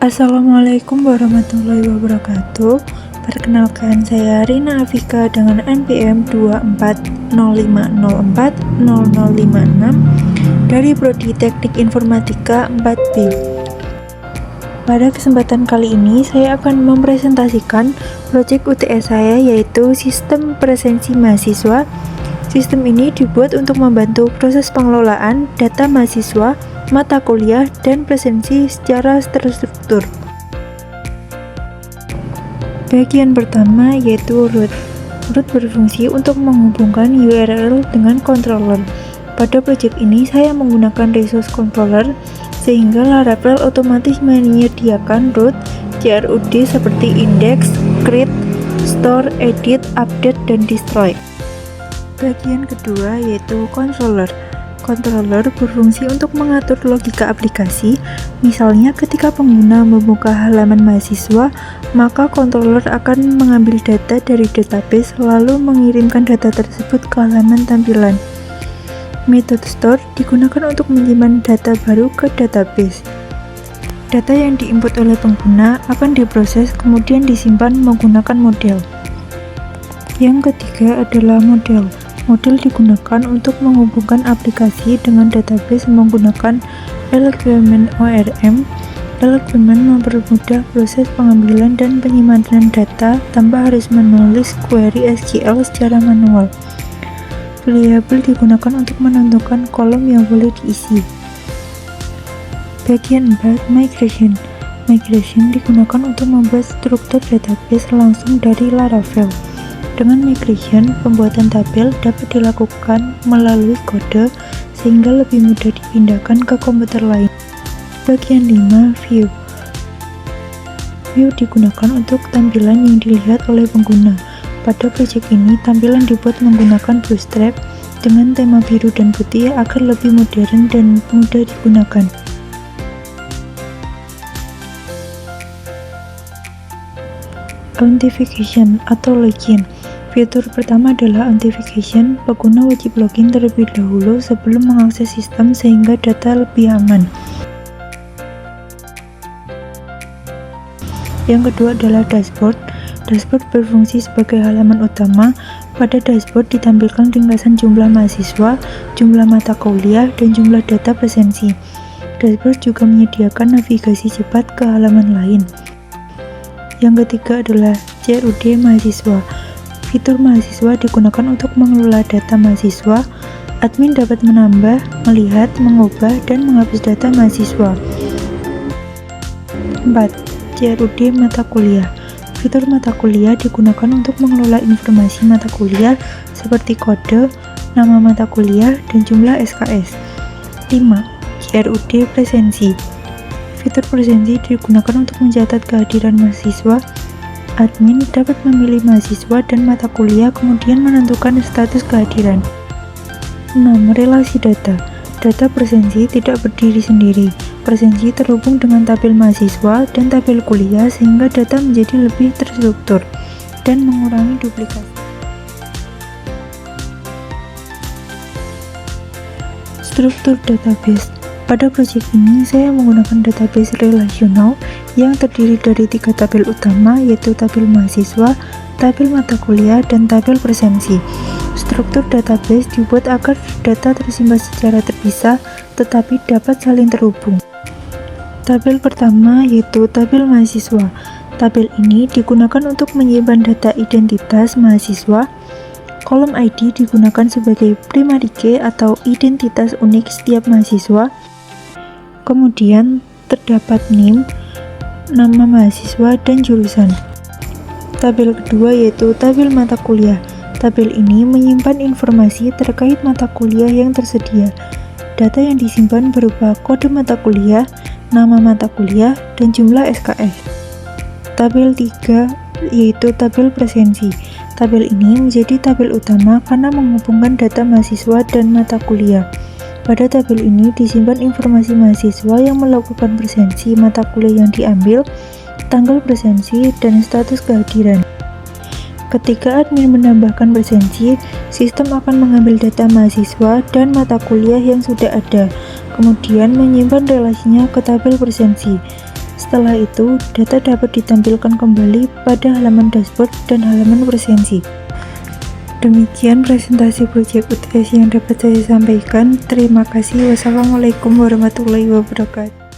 Assalamualaikum warahmatullahi wabarakatuh. Perkenalkan, saya Rina Afika dengan NPM 2405040056 dari Prodi Teknik Informatika 4B. Pada kesempatan kali ini, saya akan mempresentasikan proyek UTS saya, yaitu Sistem Presensi Mahasiswa. Sistem ini dibuat untuk membantu proses pengelolaan data mahasiswa, mata kuliah, dan presensi secara terstruktur. Bagian pertama yaitu root. Root berfungsi untuk menghubungkan URL dengan controller. Pada proyek ini saya menggunakan resource controller sehingga Laravel otomatis menyediakan root CRUD seperti index, create, store, edit, update, dan destroy. Bagian kedua yaitu controller. Controller berfungsi untuk mengatur logika aplikasi. Misalnya ketika pengguna membuka halaman mahasiswa, maka controller akan mengambil data dari database lalu mengirimkan data tersebut ke halaman tampilan. Metode store digunakan untuk menyimpan data baru ke database. Data yang diinput oleh pengguna akan diproses kemudian disimpan menggunakan model. Yang ketiga adalah model. Model digunakan untuk menghubungkan aplikasi dengan database menggunakan LLVM ORM. LLVM mempermudah proses pengambilan dan penyimpanan data tanpa harus menulis query SQL secara manual. Variabel digunakan untuk menentukan kolom yang boleh diisi. Bagian 4, migration. Migration digunakan untuk membuat struktur database langsung dari Laravel. Dengan migration, pembuatan tabel dapat dilakukan melalui kode sehingga lebih mudah dipindahkan ke komputer lain. Bagian 5, view. View digunakan untuk tampilan yang dilihat oleh pengguna. Pada proyek ini, tampilan dibuat menggunakan Bootstrap dengan tema biru dan putih agar lebih modern dan mudah digunakan. Authentication atau login. Fitur pertama adalah authentication. Pengguna wajib login terlebih dahulu sebelum mengakses sistem sehingga data lebih aman. Yang kedua adalah dashboard. Dashboard berfungsi sebagai halaman utama. Pada dashboard ditampilkan ringkasan jumlah mahasiswa, jumlah mata kuliah, dan jumlah data presensi. Dashboard juga menyediakan navigasi cepat ke halaman lain. Yang ketiga adalah CRUD mahasiswa. Fitur mahasiswa digunakan untuk mengelola data mahasiswa. Admin dapat menambah, melihat, mengubah, dan menghapus data mahasiswa. 4. CRUD mata kuliah. Fitur mata kuliah digunakan untuk mengelola informasi mata kuliah seperti kode, nama mata kuliah, dan jumlah SKS. 5. CRUD presensi. Fitur presensi digunakan untuk mencatat kehadiran mahasiswa. Admin dapat memilih mahasiswa dan mata kuliah kemudian menentukan status kehadiran. 6. Relasi data. Data presensi tidak berdiri sendiri. Presensi terhubung dengan tabel mahasiswa dan tabel kuliah sehingga data menjadi lebih terstruktur dan mengurangi duplikasi. Struktur database. Pada proyek ini, saya menggunakan database relasional yang terdiri dari 3 tabel utama, yaitu tabel mahasiswa, tabel mata kuliah, dan tabel presensi. Struktur database dibuat agar data tersimpan secara terpisah, tetapi dapat saling terhubung. Tabel pertama yaitu tabel mahasiswa. Tabel ini digunakan untuk menyimpan data identitas mahasiswa. Kolom ID digunakan sebagai primary key atau identitas unik setiap mahasiswa. Kemudian terdapat NIM, nama mahasiswa, dan jurusan. Tabel kedua yaitu tabel mata kuliah. Tabel ini menyimpan informasi terkait mata kuliah yang tersedia. Data yang disimpan berupa kode mata kuliah, nama mata kuliah, dan jumlah SKS. Tabel 3 yaitu tabel presensi. Tabel ini menjadi tabel utama karena menghubungkan data mahasiswa dan mata kuliah. Pada tabel ini disimpan informasi mahasiswa yang melakukan presensi mata kuliah yang diambil, tanggal presensi, dan status kehadiran. Ketika admin menambahkan presensi, sistem akan mengambil data mahasiswa dan mata kuliah yang sudah ada, kemudian menyimpan relasinya ke tabel presensi. Setelah itu, data dapat ditampilkan kembali pada halaman dashboard dan halaman presensi. Demikian presentasi proyek UTS yang dapat saya sampaikan. Terima kasih. Wassalamualaikum warahmatullahi wabarakatuh.